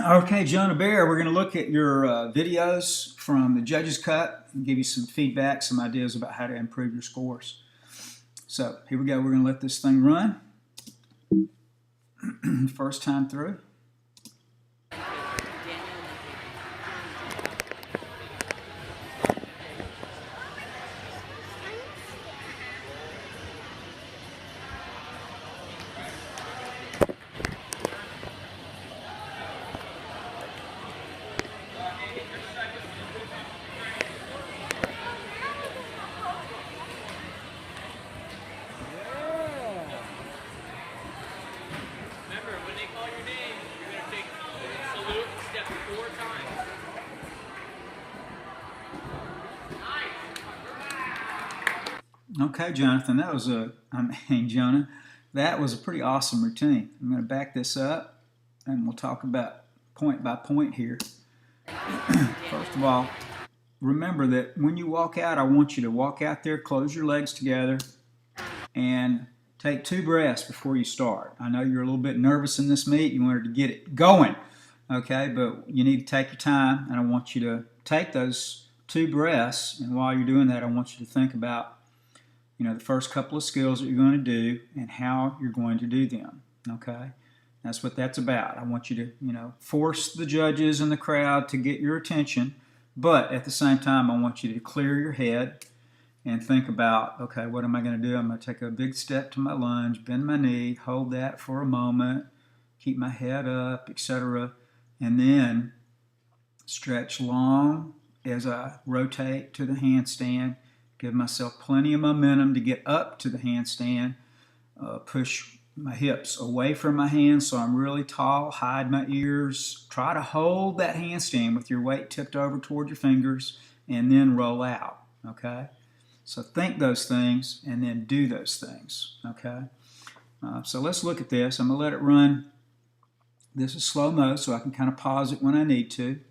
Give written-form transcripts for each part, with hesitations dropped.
Okay, Jonah Bair, we're going to look at your videos from the Judges Cut and give you some feedback, some ideas about how to improve your scores. So here we go. We're going to let this thing run. First time through. Okay, Jonathan, Jonah, that was a pretty awesome routine. I'm going to back this up and we'll talk about point by point here. First of all, remember that when you walk out, I want you to walk out there, close your legs together, and take 2 breaths before you start. I know you're a little bit nervous in this meet. You wanted to get it going, okay, but you need to take your time, and I want you to take those 2 breaths, and while you're doing that, I want you to think about the first couple of skills that you're going to do and how you're going to do them, okay? That's what that's about. I want you to, force the judges and the crowd to get your attention, but at the same time, I want you to clear your head and think about, okay, what am I going to do? I'm going to take a big step to my lunge, bend my knee, hold that for a moment, keep my head up, etc., and then stretch long as I rotate to the handstand. Give myself plenty of momentum to get up to the handstand. Push my hips away from my hands so I'm really tall. Hide my ears. Try to hold that handstand with your weight tipped over toward your fingers and then roll out, okay? So think those things and then do those things, okay? So let's look at this. I'm going to let it run. This is slow-mo so I can kind of pause it when I need to.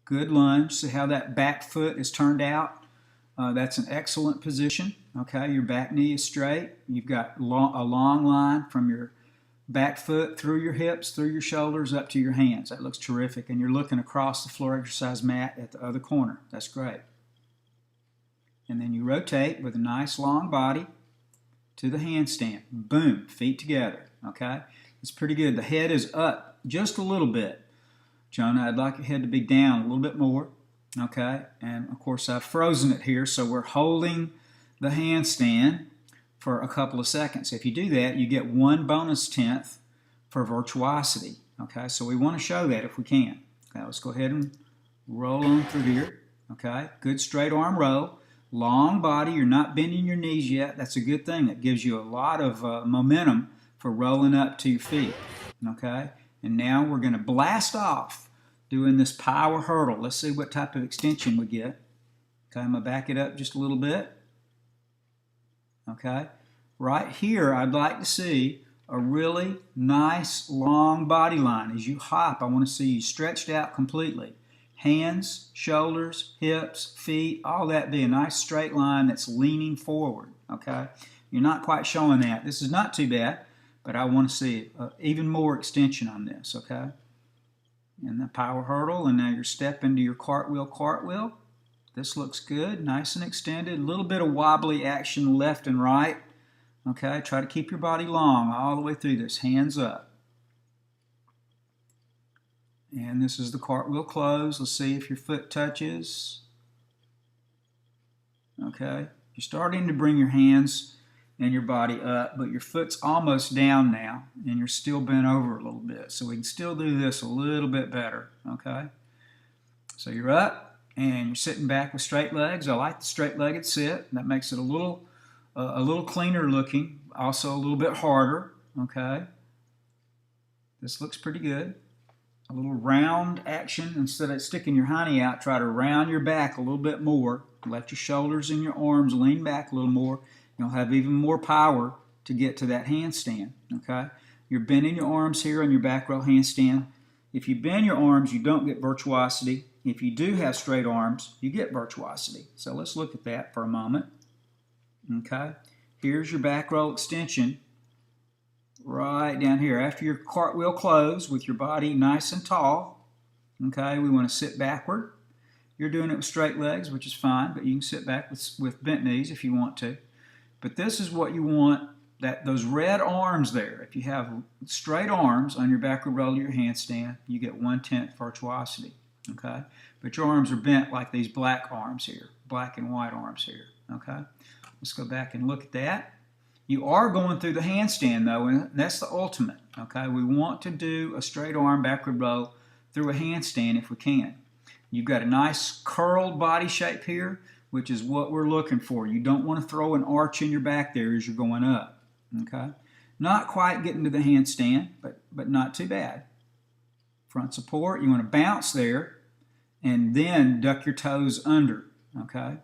Good lunge. See how that back foot is turned out? That's an excellent position, okay? Your back knee is straight. You've got a long line from your back foot through your hips, through your shoulders, up to your hands. That looks terrific. And you're looking across the floor exercise mat at the other corner. That's great. And then you rotate with a nice long body to the handstand. Boom, feet together, okay? It's pretty good. The head is up just a little bit. Jonah, I'd like your head to be down a little bit more. Okay, and of course I've frozen it here, so we're holding the handstand for a couple of seconds. If you do that, you get 1 bonus tenth for virtuosity. Okay, so we want to show that if we can. Okay, let's go ahead and roll on through here. Okay, good straight arm roll. Long body, you're not bending your knees yet. That's a good thing. That gives you a lot of momentum for rolling up to your feet. Okay, and now we're going to blast off doing this power hurdle. Let's see what type of extension we get. Okay, I'm going to back it up just a little bit. Okay, right here I'd like to see a really nice long body line. As you hop, I want to see you stretched out completely. Hands, shoulders, hips, feet, all that be a nice straight line that's leaning forward. Okay, you're not quite showing that. This is not too bad, but I want to see even more extension on this. Okay. And the power hurdle, and now your step into your cartwheel. This looks good, nice and extended. A little bit of wobbly action left and right. Okay, try to keep your body long all the way through this, hands up. And this is the cartwheel close. Let's see if your foot touches. Okay, you're starting to bring your hands and your body up, but your foot's almost down now, and you're still bent over a little bit. So we can still do this a little bit better, okay? So you're up, and you're sitting back with straight legs. I like the straight-legged sit. That makes it a little cleaner looking, also a little bit harder, okay? This looks pretty good. A little round action. Instead of sticking your hiney out, try to round your back a little bit more. Let your shoulders and your arms lean back a little more. You'll have even more power to get to that handstand, okay? You're bending your arms here on your back row handstand. If you bend your arms, you don't get virtuosity. If you do have straight arms, you get virtuosity. So let's look at that for a moment, okay? Here's your back row extension. right down here. After your cartwheel close with your body nice and tall, okay, we want to sit backward. You're doing it with straight legs, which is fine, but you can sit back with bent knees if you want to. But this is what you want, those red arms there. If you have straight arms on your backward roll of your handstand, you get 1/10 virtuosity, okay? But your arms are bent like these black arms here, black and white arms here, okay? Let's go back and look at that. You are going through the handstand though, and that's the ultimate, okay? We want to do a straight arm backward roll through a handstand if we can. You've got a nice curled body shape here, which is what we're looking for. You don't want to throw an arch in your back there as you're going up, okay? Not quite getting to the handstand, but not too bad. Front support, you want to bounce there and then duck your toes under, okay?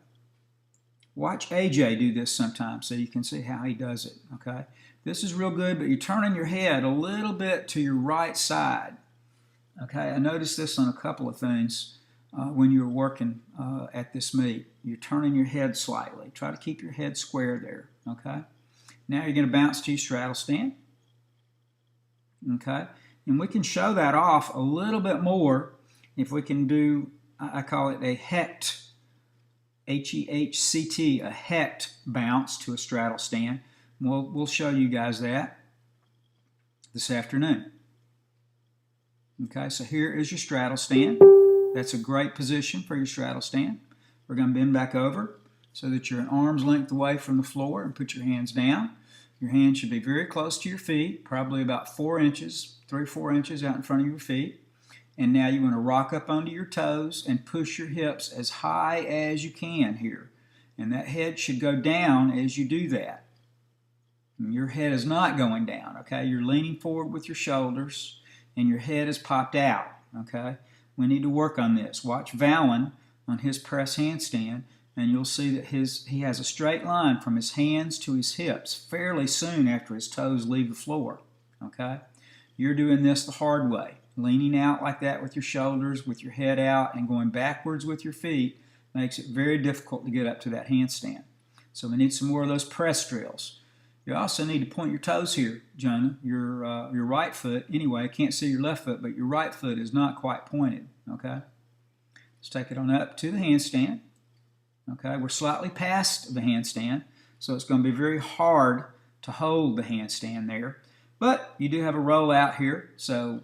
Watch AJ do this sometimes so you can see how he does it, okay? This is real good, but you're turning your head a little bit to your right side, okay? I noticed this on a couple of things when you're working at this meet. You're turning your head slightly. Try to keep your head square there, okay? Now you're going to bounce to your straddle stand, okay? And we can show that off a little bit more if we can do, I call it a hecht, H-E-H-C-T, a hecht bounce to a straddle stand. We'll show you guys that this afternoon. Okay, so here is your straddle stand. That's a great position for your straddle stand. We're going to bend back over so that you're an arm's length away from the floor and put your hands down. Your hands should be very close to your feet, probably about 4 inches, 3 or 4 inches out in front of your feet. And now you want to rock up onto your toes and push your hips as high as you can here. And that head should go down as you do that. And your head is not going down, okay? You're leaning forward with your shoulders and your head is popped out, okay? We need to work on this. Watch Valen on his press handstand and you'll see that he has a straight line from his hands to his hips fairly soon after his toes leave the floor, okay? You're doing this the hard way. Leaning out like that with your shoulders, with your head out, and going backwards with your feet makes it very difficult to get up to that handstand. So we need some more of those press drills. You also need to point your toes here, Jonah. Your right foot, anyway, I can't see your left foot, but your right foot is not quite pointed, okay? Let's take it on up to the handstand. Okay, we're slightly past the handstand, so it's going to be very hard to hold the handstand there. But you do have a roll out here, so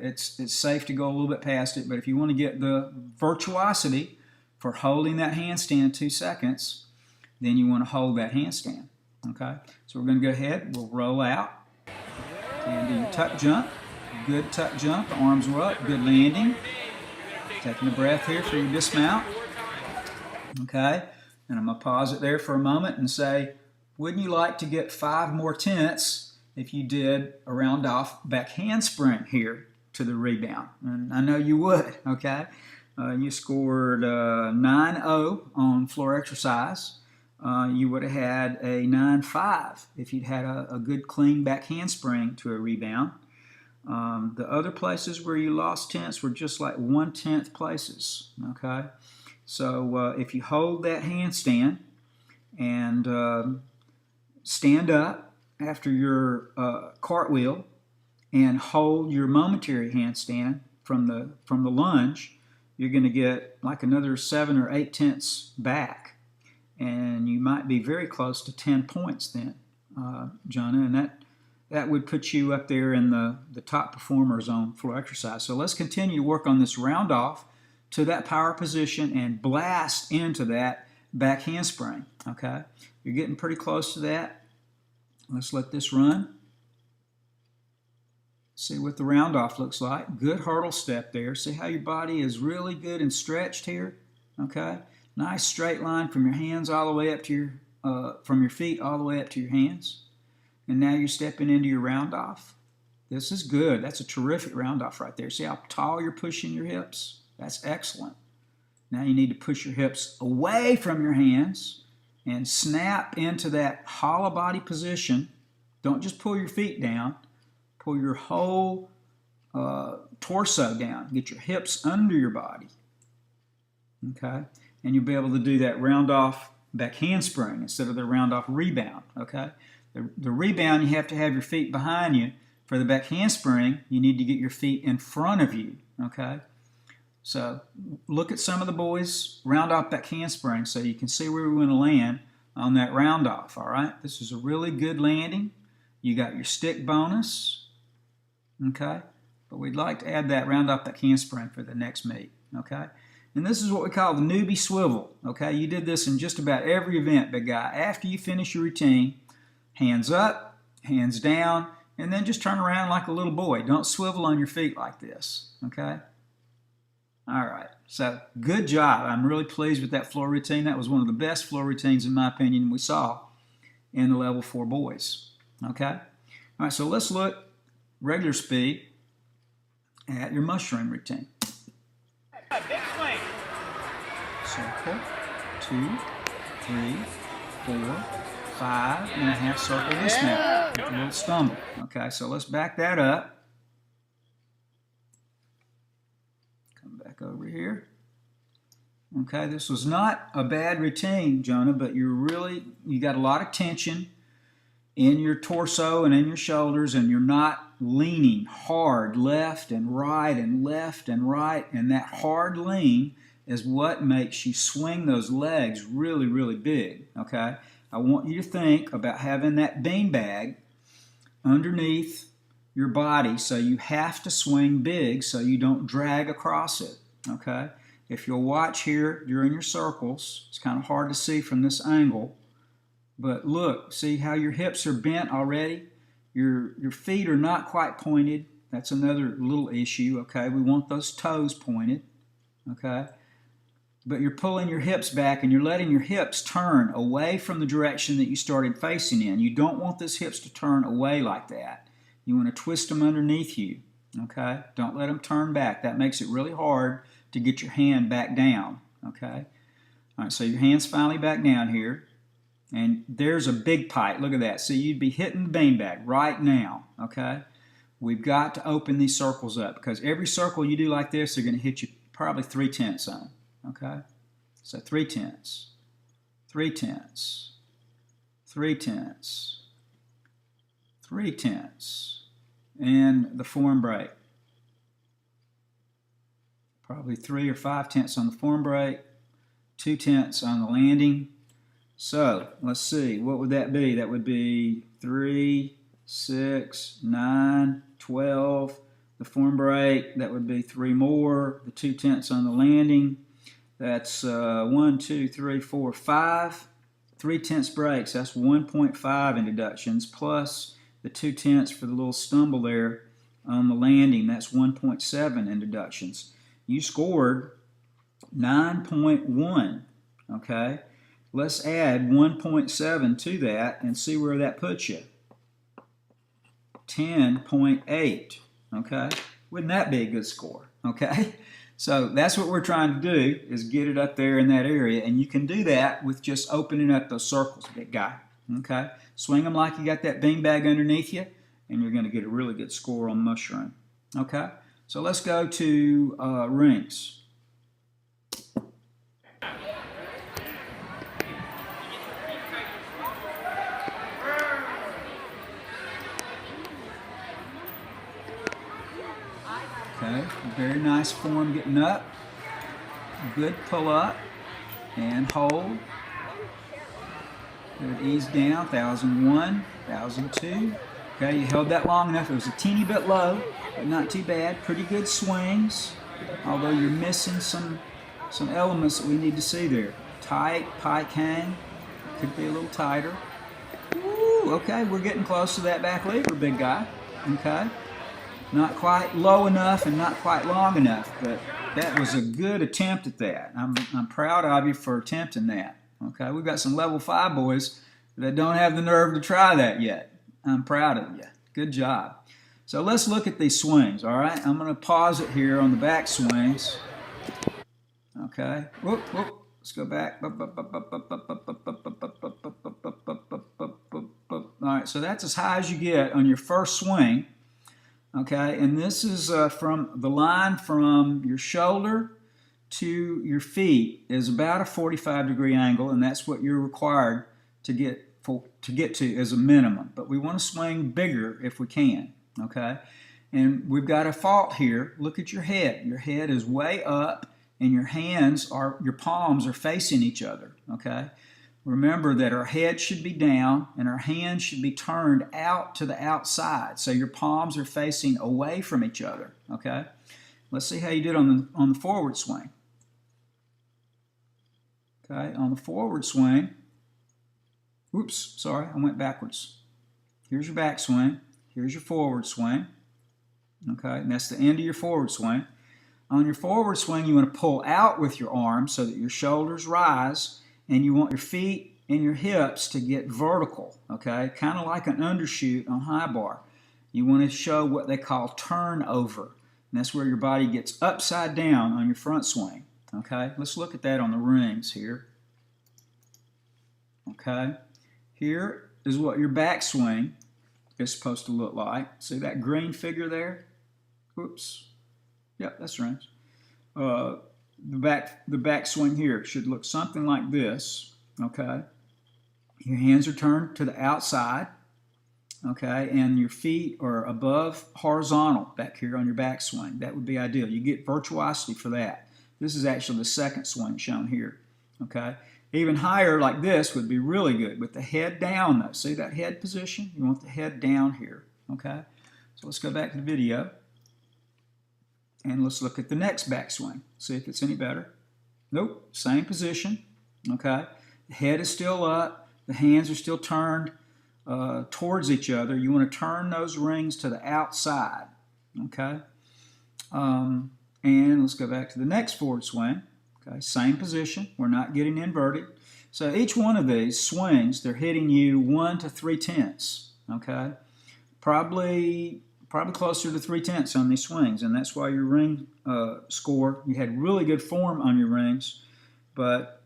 it's safe to go a little bit past it. But if you want to get the virtuosity for holding that handstand 2 seconds, then you want to hold that handstand. Okay, so we're going to go ahead, we'll roll out and do your tuck jump. Good tuck jump, the arms are up, good landing. Taking a breath here for your dismount. Okay, and I'm going to pause it there for a moment and say, wouldn't you like to get 5 more tenths if you did a round off back handspring here to the rebound? And I know you would, okay? You scored 9.0 on floor exercise. You would have had a 9.5 if you'd had a good clean back handspring to a rebound. The other places where you lost tenths were just like 1/10 places, okay? So if you hold that handstand and stand up after your cartwheel and hold your momentary handstand from the lunge, you're going to get like another 7 or 8 tenths back, and you might be very close to 10 points then, Jonah, and that would put you up there in the top performers on floor exercise. So let's continue to work on this round off to that power position and blast into that back handspring, okay? You're getting pretty close to that. Let's let this run. See what the round off looks like. Good hurdle step there. See how your body is really good and stretched here, okay? Nice straight line from your hands all the way up to your, from your feet all the way up to your hands. And now you're stepping into your round off. This is good. That's a terrific round off right there. See how tall you're pushing your hips? That's excellent. Now you need to push your hips away from your hands and snap into that hollow body position. Don't just pull your feet down. Pull your whole torso down. Get your hips under your body. Okay? And you'll be able to do that round off back handspring instead of the round off rebound. Okay? The rebound, you have to have your feet behind you. For the back handspring, you need to get your feet in front of you, okay? So look at some of the boys round off back handspring so you can see where we're going to land on that round off, all right? This is a really good landing. You got your stick bonus, okay? But we'd like to add that round off back handspring for the next meet, okay? And this is what we call the newbie swivel, okay? You did this in just about every event, big guy. After you finish your routine, hands up, hands down, and then just turn around like a little boy. Don't swivel on your feet like this, okay? All right, so good job. I'm really pleased with that floor routine. That was one of the best floor routines, in my opinion, we saw in the level 4 boys, okay? All right, so let's look regular speed at your mushroom routine. Big swing. Circle, 2, 3, 4, 5 and a half, circle this now with a little stumble. Okay, so let's back that up. Come back over here. Okay, this was not a bad routine, Jonah, but you got a lot of tension in your torso and in your shoulders, and you're not leaning hard left and right and left and right, and that hard lean is what makes you swing those legs really, really big, okay? I want you to think about having that beanbag underneath your body, so you have to swing big so you don't drag across it, okay? If you'll watch here during your circles, it's kind of hard to see from this angle, but look, see how your hips are bent already? Your feet are not quite pointed. That's another little issue, okay? We want those toes pointed, okay? But you're pulling your hips back and you're letting your hips turn away from the direction that you started facing in. You don't want those hips to turn away like that. You want to twist them underneath you, okay? Don't let them turn back. That makes it really hard to get your hand back down, okay? All right, so your hand's finally back down here. And there's a big pipe. Look at that. See, you'd be hitting the beanbag right now, okay? We've got to open these circles up because every circle you do like this, they're going to hit you probably 3/10 on. Okay, so 3/10, 3/10, 3/10, 3/10, and the form break. Probably 3 or 5/10 on the form break, 2/10 on the landing. So let's see, what would that be? That would be 3, 6, 9, 12. The form break, that would be 3 more. The 2/10 on the landing. That's 1, 2, 3, 4, 5. 3/10 breaks. That's 1.5 in deductions plus the 2/10 for the little stumble there on the landing. That's 1.7 in deductions. You scored 9.1. Okay, let's add 1.7 to that and see where that puts you. 10.8. Okay, wouldn't that be a good score? Okay. So that's what we're trying to do, is get it up there in that area, and you can do that with just opening up those circles, big guy, okay? Swing them like you got that beanbag underneath you, and you're going to get a really good score on mushroom, okay? So let's go to rings. Okay, very nice form getting up. Good pull up and hold. Good ease down, 1001, 1002. Okay, you held that long enough. It was a teeny bit low, but not too bad. Pretty good swings, although you're missing some elements that we need to see there. Tight, pike hang. Could be a little tighter. Ooh, okay, we're getting close to that back lever, big guy. Okay. Not quite low enough and not quite long enough, but that was a good attempt at that. I'm proud of you for attempting that. Okay, we've got some level 5 boys that don't have the nerve to try that yet. I'm proud of you. Good job. So let's look at these swings, all right? I'm going to pause it here on the back swings. Okay, whoop, whoop. Let's go back. All right, so that's as high as you get on your first swing. Okay, and this is from the line from your shoulder to your feet is about a 45-degree angle, and that's what you're required to get to get to as a minimum, but we want to swing bigger if we can, okay? And we've got a fault here. Look at your head. Your head is way up, and your palms are facing each other, okay? Remember that our head should be down and our hands should be turned out to the outside. So your palms are facing away from each other, okay? Let's see how you did on the forward swing. Okay, on the forward swing, oops, sorry, I went backwards. Here's your back swing. Here's your forward swing. Okay, and that's the end of your forward swing. On your forward swing, you want to pull out with your arms so that your shoulders rise, and you want your feet and your hips to get vertical, okay? Kind of like an undershoot on high bar. You want to show what they call turnover, and that's where your body gets upside down on your front swing, okay? Let's look at that on the rings here. Okay, here is what your back swing is supposed to look like. See that green figure there? Oops. Yep, that's rings. The back swing here should look something like this. Okay, your hands are turned to the outside. Okay, and your feet are above horizontal back here on your back swing. That would be ideal. You get virtuosity for that. This is actually the second swing shown here. Okay, even higher like this would be really good with the head down though. See that head position? You want the head down here. Okay, so let's go back to the video and let's look at the next backswing. See if it's any better. Nope, same position. Okay, the head is still up, the hands are still turned towards each other. You want to turn those rings to the outside. Okay, and let's go back to the next forward swing. Okay, same position. We're not getting inverted. So each one of these swings, they're hitting you 1 to 3/10. Okay, probably closer to 3/10 on these swings, and that's why your ring score. You had really good form on your rings, but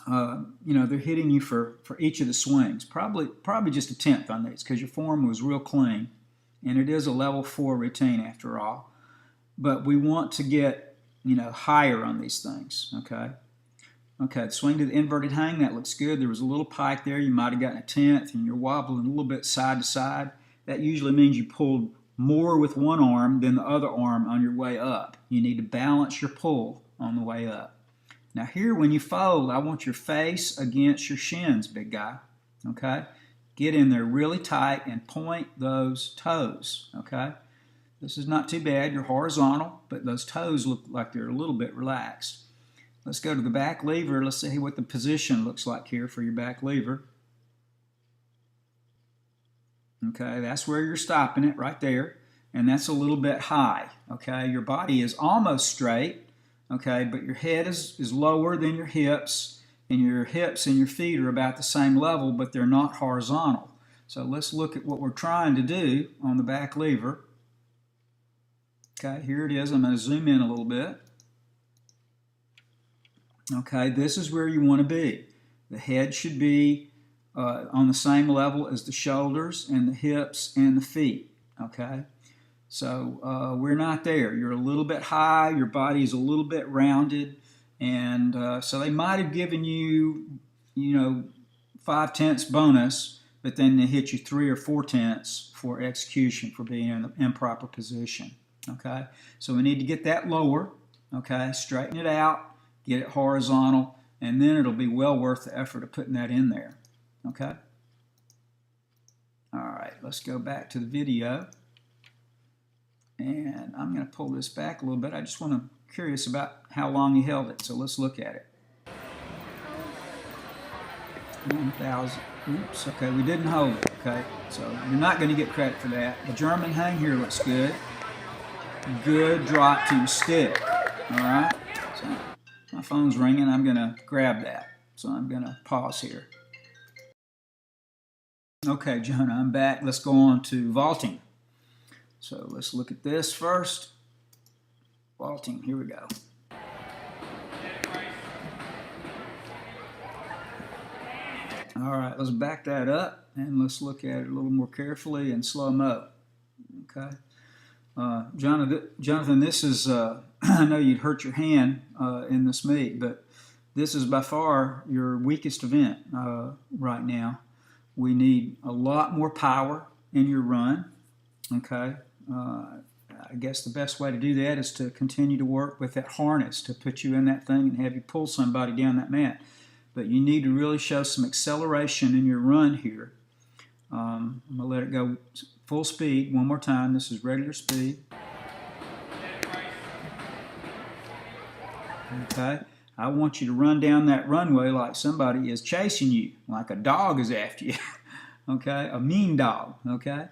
you know they're hitting you for each of the swings. Probably just 1/10 on these because your form was real clean, and it is a level 4 routine after all. But we want to get higher on these things, okay? Okay, swing to the inverted hang, that looks good. There was a little pike there. You might have gotten 1/10, and you're wobbling a little bit side to side. That usually means you pulled more with one arm than the other arm on your way up. You need to balance your pull on the way up. Now here, when you fold, I want your face against your shins, big guy, okay? Get in there really tight and point those toes, okay? This is not too bad. You're horizontal, but those toes look like they're a little bit relaxed. Let's go to the back lever. Let's see what the position looks like here for your back lever. Okay, that's where you're stopping it right there, and that's a little bit high. Okay, your body is almost straight, okay, but your head is lower than your hips, and your hips and your feet are about the same level, but they're not horizontal. So let's look at what we're trying to do on the back lever. Okay, here it is. I'm going to zoom in a little bit. Okay, this is where you want to be. The head should be on the same level as the shoulders and the hips and the feet. Okay, so we're not there. You're a little bit high. Your body is a little bit rounded, and so they might have given you, 5/10 bonus, but then they hit you 3 or 4/10 for execution for being in the improper position. Okay, so we need to get that lower, okay, straighten it out, get it horizontal, and then it'll be well worth the effort of putting that in there, okay? All right, let's go back to the video, and I'm going to pull this back a little bit. I just want to curious about how long you held it, so let's look at it. 1,000. Oops, okay, we didn't hold it, okay? So you're not going to get credit for that. The German hang here looks good. Good drop to your stick. All right. So my phone's ringing. I'm going to grab that. So I'm going to pause here. Okay, Jonah, I'm back. Let's go on to vaulting. So let's look at this first. Vaulting. Here we go. All right, let's back that up and let's look at it a little more carefully in slow-mo. Okay. Jonathan, this is, I know you'd hurt your hand in this meet, but this is by far your weakest event right now. We need a lot more power in your run, okay? I guess the best way to do that is to continue to work with that harness to put you in that thing and have you pull somebody down that mat. But you need to really show some acceleration in your run here. I'm going to let it go full speed one more time. This is regular speed. Okay, I want you to run down that runway like somebody is chasing you, like a dog is after you. Okay, a mean dog. Okay,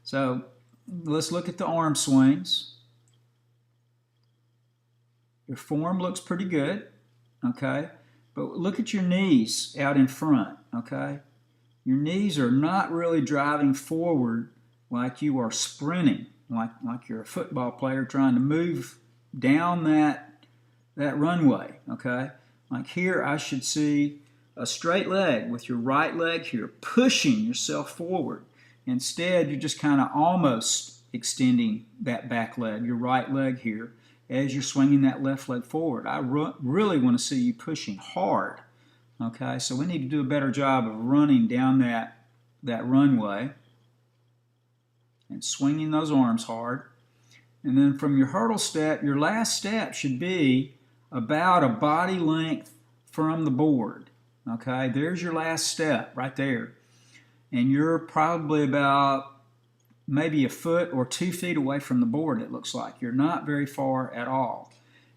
so let's look at the arm swings. Your form looks pretty good. Okay, but look at your knees out in front. Okay, your knees are not really driving forward like you are sprinting, like you're a football player trying to move down that runway, okay? Like here, I should see a straight leg with your right leg here, pushing yourself forward. Instead, you're just kind of almost extending that back leg, your right leg here, as you're swinging that left leg forward. I really want to see you pushing hard, okay? So we need to do a better job of running down that runway and swinging those arms hard. And then from your hurdle step, your last step should be about a body length from the board. Okay, there's your last step right there. And you're probably about maybe a foot or 2 feet away from the board, it looks like. You're not very far at all.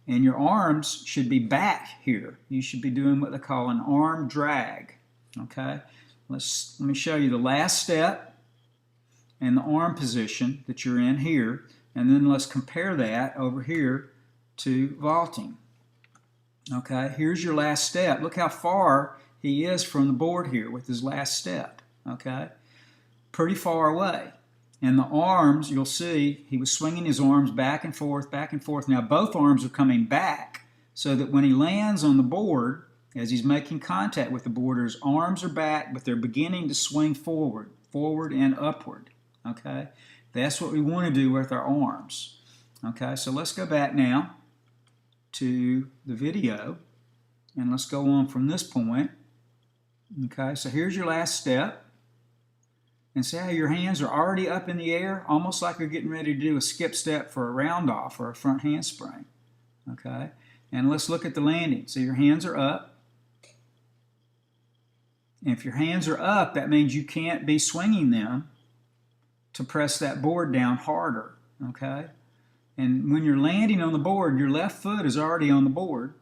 And your arms should be back here. You should be doing what they call an arm drag. Okay, let me show you the last step and the arm position that you're in here. And then let's compare that over here to vaulting. Okay, here's your last step. Look how far he is from the board here with his last step. Okay, pretty far away. And the arms, you'll see, he was swinging his arms back and forth, back and forth. Now both arms are coming back so that when he lands on the board, as he's making contact with the board, his arms are back, but they're beginning to swing forward and upward. Okay, that's what we want to do with our arms. Okay, so let's go back now to the video and let's go on from this point. Okay, so here's your last step, and see how your hands are already up in the air, almost like you're getting ready to do a skip step for a round off or a front handspring. Okay, and let's look at the landing. So your hands are up. And if your hands are up, that means you can't be swinging them to press that board down harder. Okay, and when you're landing on the board, your left foot is already on the board.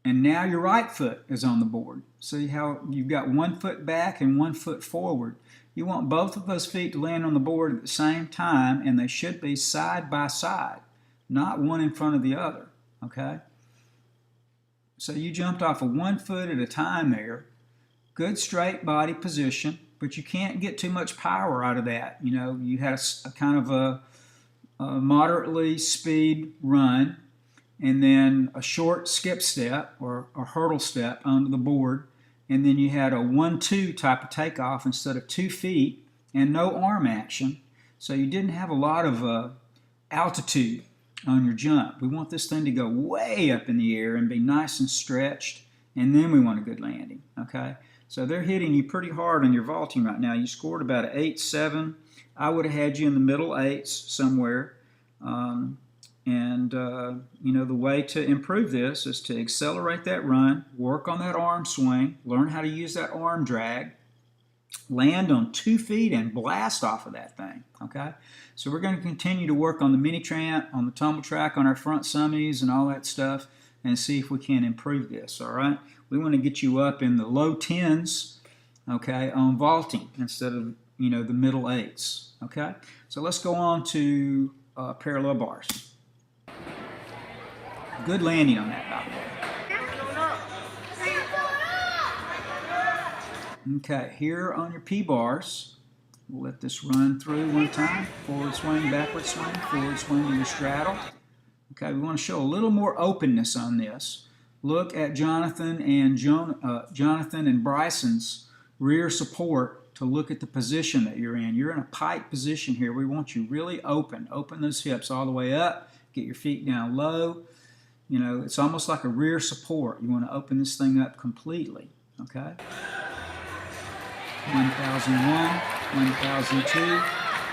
And now your right foot is on the board. See how you've got 1 foot back and 1 foot forward. You want both of those feet to land on the board at the same time, and they should be side by side, not one in front of the other. Okay? So you jumped off of 1 foot at a time there. Good straight body position, but you can't get too much power out of that. You know, you had a kind of a moderately speed run, and then a short skip step or a hurdle step onto the board, and then you had a 1-2 type of takeoff instead of 2 feet, and no arm action. So you didn't have a lot of altitude on your jump. We want this thing to go way up in the air and be nice and stretched, and then we want a good landing. Okay, so they're hitting you pretty hard on your vaulting right now. You scored about an 8.7. I would have had you in the middle 8s somewhere. You know, the way to improve this is to accelerate that run, work on that arm swing, learn how to use that arm drag, land on 2 feet and blast off of that thing. Okay, so we're going to continue to work on the mini tramp, on the tumble track, on our front summies and all that stuff, and see if we can improve this. All right, we want to get you up in the low 10s, okay, on vaulting instead of, you know, the middle 8s. Okay, so let's go on to parallel bars. Good landing on that, by the way. Okay, here on your P-bars, we'll let this run through one time. Forward swing, backward swing, forward swing to your straddle. Okay, we want to show a little more openness on this. Look at Jonathan and Bryson's rear support to look at the position that you're in. You're in a pike position here. We want you really open. Open those hips all the way up. Get your feet down low. You know, it's almost like a rear support. You want to open this thing up completely. Okay? 1001, 1002.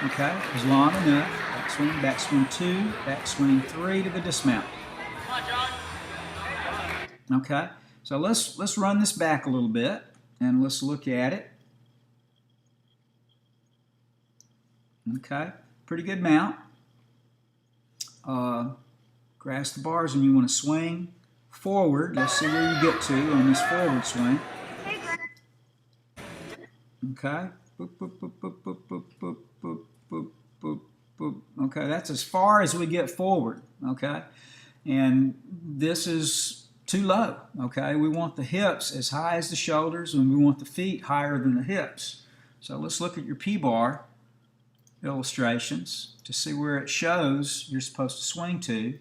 Okay, is long enough. Backswing 2, backswing 3 to the dismount. Okay, so let's run this back a little bit and let's look at it. Okay, pretty good mount. Grasp the bars and you want to swing forward. Let's see where you get to on this forward swing. Okay. Boop, boop, boop, boop, boop, boop, boop, boop, boop, boop, boop. Okay, that's as far as we get forward. Okay, and this is too low. Okay, we want the hips as high as the shoulders and we want the feet higher than the hips. So let's look at your P-bar illustrations to see where it shows you're supposed to swing to,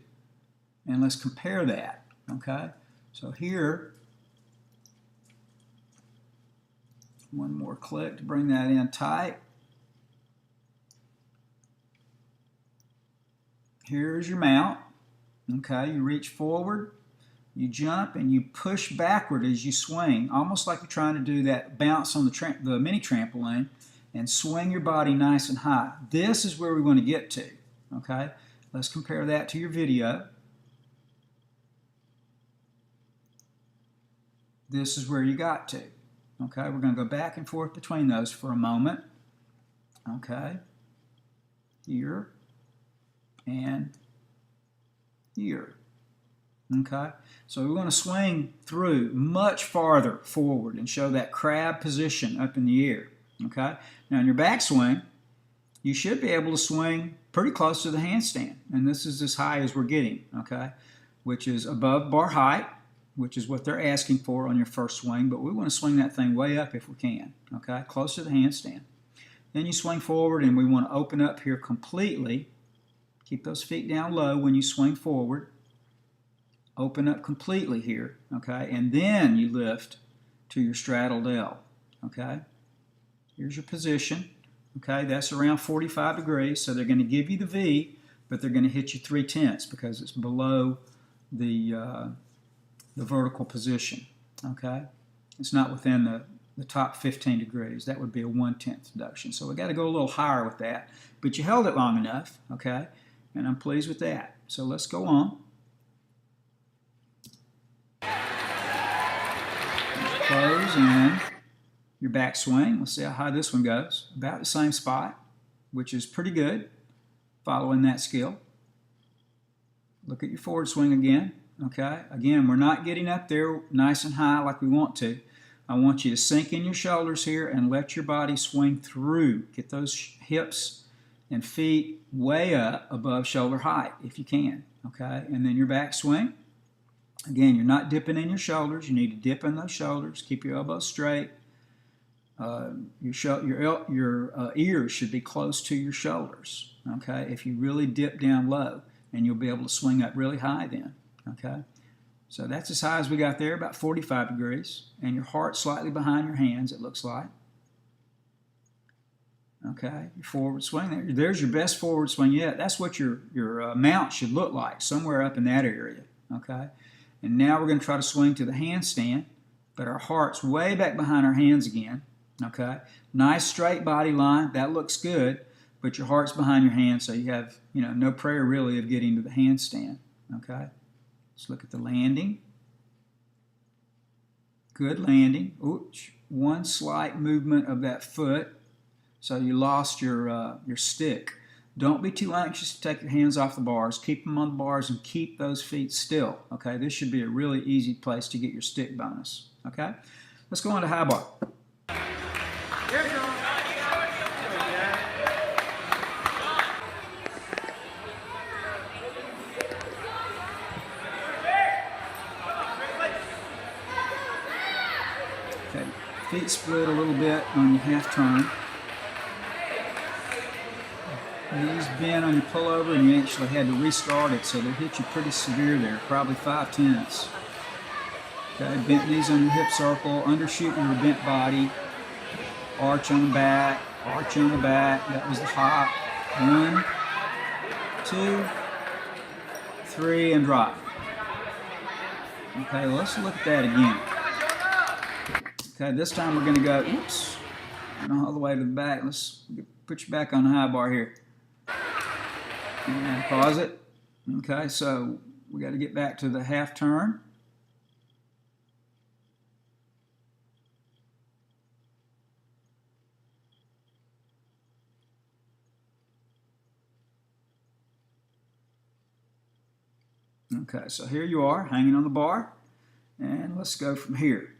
and let's compare that. Okay, so here, one more click to bring that in tight. Here's your mount. Okay, you reach forward, you jump, and you push backward as you swing, almost like you're trying to do that bounce on the mini trampoline, and swing your body nice and high. This is where we want to get to. Okay, let's compare that to your video. This is where you got to. Okay, we're going to go back and forth between those for a moment. Okay, here and here. Okay, so we want to swing through much farther forward and show that crab position up in the air. Okay, now in your backswing, you should be able to swing pretty close to the handstand, and this is as high as we're getting. Okay, which is above bar height, which is what they're asking for on your first swing, but we want to swing that thing way up if we can. Okay, close to the handstand. Then you swing forward, and we want to open up here completely. Keep those feet down low when you swing forward. Open up completely here, okay? And then you lift to your straddled L, okay? Here's your position, okay? That's around 45 degrees, so they're going to give you the V, but they're going to hit you 3/10 because it's below the vertical position, okay? It's not within the top 15 degrees. That would be a 1/10 deduction. So we got to go a little higher with that, but you held it long enough, okay? And I'm pleased with that. So let's go on. Close and your backswing. Let's see how high this one goes. About the same spot, which is pretty good, following that skill. Look at your forward swing again. Okay, again, we're not getting up there nice and high like we want to. I want you to sink in your shoulders here and let your body swing through. Get those hips and feet way up above shoulder height if you can. Okay, and then your backswing. Again, you're not dipping in your shoulders. You need to dip in those shoulders. Keep your elbows straight. Your ears should be close to your shoulders. Okay, if you really dip down low, and you'll be able to swing up really high then. Okay, so that's as high as we got there, about 45 degrees, and your heart slightly behind your hands, it looks like. Okay, your forward swing, there's your best forward swing yet. That's what your mount should look like, somewhere up in that area. Okay, and now we're going to try to swing to the handstand, but our heart's way back behind our hands again. Okay, nice straight body line, that looks good, but your heart's behind your hands, so you have no prayer really of getting to the handstand. Okay, let's look at the landing. Good landing. Oops, one slight movement of that foot, so you lost your stick. Don't be too anxious to take your hands off the bars. Keep them on the bars and keep those feet still. Okay, this should be a really easy place to get your stick bonus. Okay, let's go on to high bar. Here we go. Okay, feet split a little bit on your half turn. Knees bent on your pullover, and you actually had to restart it, so they hit you pretty severe there, probably 5/10. Okay, bent knees on your hip circle, undershoot your bent body, arch on the back, arch on the back. That was the hop. 1, 2, 3, and drop. Okay, let's look at that again. Okay, this time we're going to go, oops, all the way to the back. Let's put you back on the high bar here. And pause it. Okay, so we got to get back to the half turn. Okay, so here you are, hanging on the bar, and let's go from here.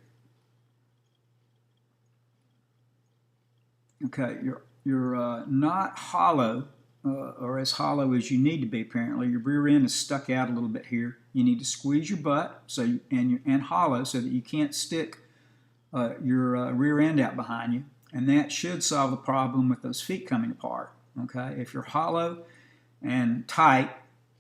Okay, you're not hollow, or as hollow as you need to be. Apparently, your rear end is stuck out a little bit here. You need to squeeze your butt and hollow so that you can't stick your rear end out behind you, and that should solve the problem with those feet coming apart. Okay, if you're hollow and tight,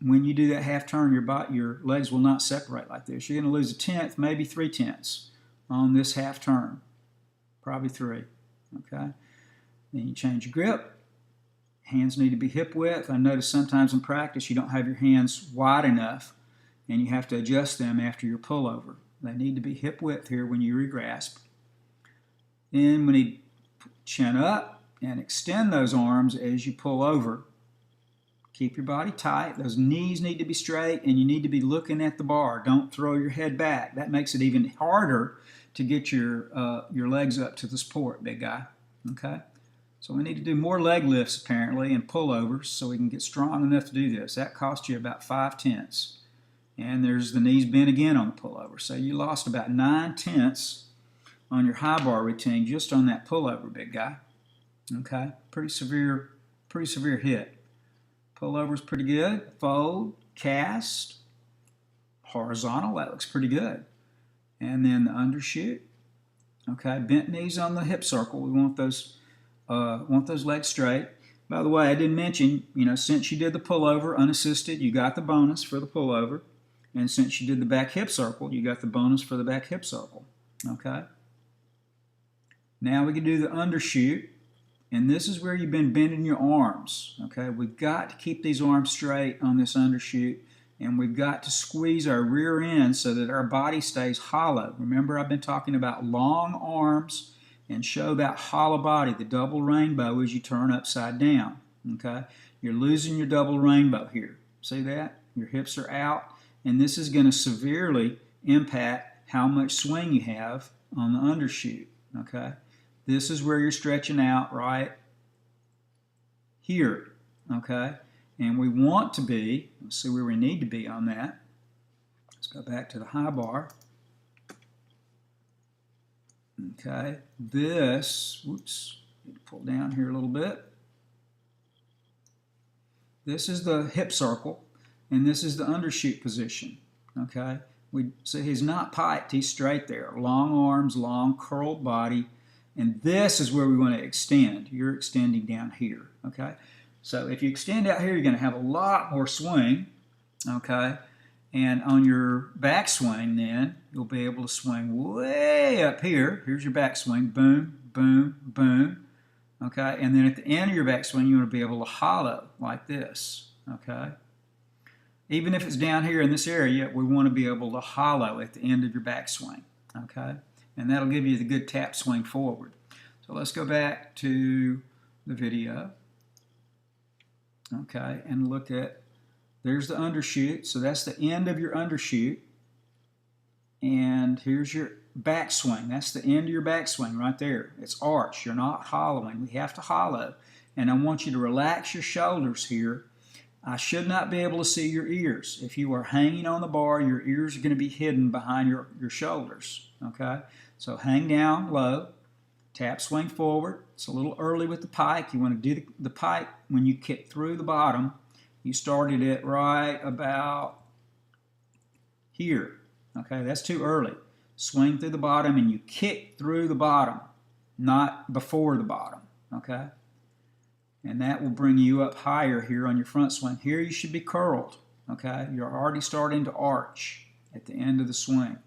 when you do that half turn, your legs will not separate like this. You're going to lose a tenth, maybe 3/10 on this half turn, probably 3. Okay, then you change your grip. Hands need to be hip width. I notice sometimes in practice you don't have your hands wide enough, and you have to adjust them after your pullover. They need to be hip width here when you regrasp. Then we need to chin up and extend those arms as you pull over. Keep your body tight. Those knees need to be straight, and you need to be looking at the bar. Don't throw your head back. That makes it even harder to get your legs up to the support, big guy. Okay? So we need to do more leg lifts, apparently, and pullovers so we can get strong enough to do this. That costs you about 5/10. And there's the knees bent again on the pullover. So you lost about 9/10 on your high bar routine just on that pullover, big guy. Okay? Pretty severe hit. Pullover's pretty good. Fold, cast, horizontal, that looks pretty good. And then the undershoot. Okay, bent knees on the hip circle. We want those legs straight. By the way, I didn't mention, since you did the pullover unassisted, you got the bonus for the pullover. And since you did the back hip circle, you got the bonus for the back hip circle. Okay? Now we can do the undershoot. And this is where you've been bending your arms. Okay, we've got to keep these arms straight on this undershoot, and we've got to squeeze our rear end so that our body stays hollow. Remember, I've been talking about long arms and show that hollow body, the double rainbow as you turn upside down. Okay, you're losing your double rainbow here. See that? Your hips are out, and this is going to severely impact how much swing you have on the undershoot. Okay. This is where you're stretching out right here, okay? And we want to be, let's see where we need to be on that. Let's go back to the high bar. Okay, this, whoops, need to pull down here a little bit. This is the hip circle, and this is the undershoot position, okay? We see he's not piked, he's straight there. Long arms, long curled body. And this is where we want to extend. You're extending down here, okay? So if you extend out here, you're going to have a lot more swing, okay? And on your backswing then, you'll be able to swing way up here. Here's your backswing, boom, boom, boom, okay? And then at the end of your backswing, you want to be able to hollow like this, okay? Even if it's down here in this area, we want to be able to hollow at the end of your backswing, okay? And that'll give you the good tap swing forward. So let's go back to the video. Okay, and look at, there's the undershoot. So that's the end of your undershoot. And here's your backswing. That's the end of your backswing right there. It's arch. You're not hollowing. We have to hollow. And I want you to relax your shoulders here. I should not be able to see your ears. If you are hanging on the bar, your ears are going to be hidden behind your shoulders. Okay? So hang down low, tap swing forward. It's a little early with the pike. You want to do the pike when you kick through the bottom. You started it right about here. Okay, that's too early. Swing through the bottom and you kick through the bottom, not before the bottom. Okay? And that will bring you up higher here on your front swing. Here you should be curled. Okay? You're already starting to arch at the end of the swing.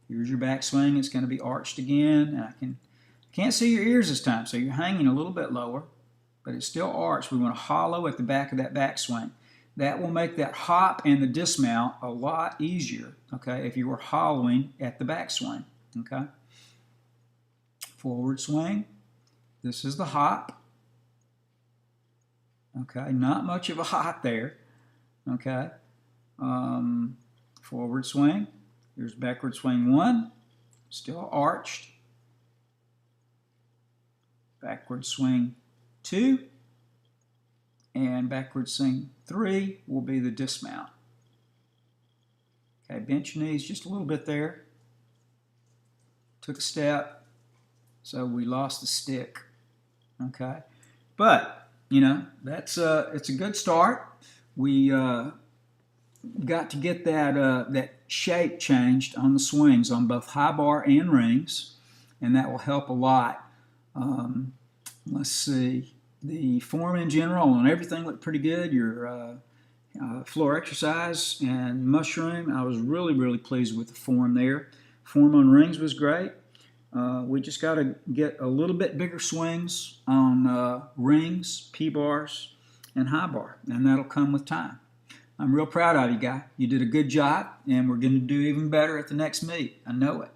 Here's your backswing. It's going to be arched again. And I can't see your ears this time, so you're hanging a little bit lower, but it's still arched. We want to hollow at the back of that backswing. That will make that hop and the dismount a lot easier, okay, if you were hollowing at the backswing, okay? Forward swing. This is the hop. Okay, not much of a hop there. Okay, forward swing. Here's backward swing 1, still arched. Backward swing 2, and backward swing 3 will be the dismount. Okay, bent your knees just a little bit there. Took a step, so we lost the stick. Okay, but you know that's it's a good start. We got to get that shape changed on the swings on both high bar and rings, and that will help a lot. Let's see, the form in general and everything looked pretty good. Your floor exercise and mushroom, I was really pleased with the form there. Form on rings was great. We just got to get a little bit bigger swings on rings, P-bars, and high bar, and that'll come with time. I'm real proud of you, guy. You did a good job, and we're going to do even better at the next meet. I know it.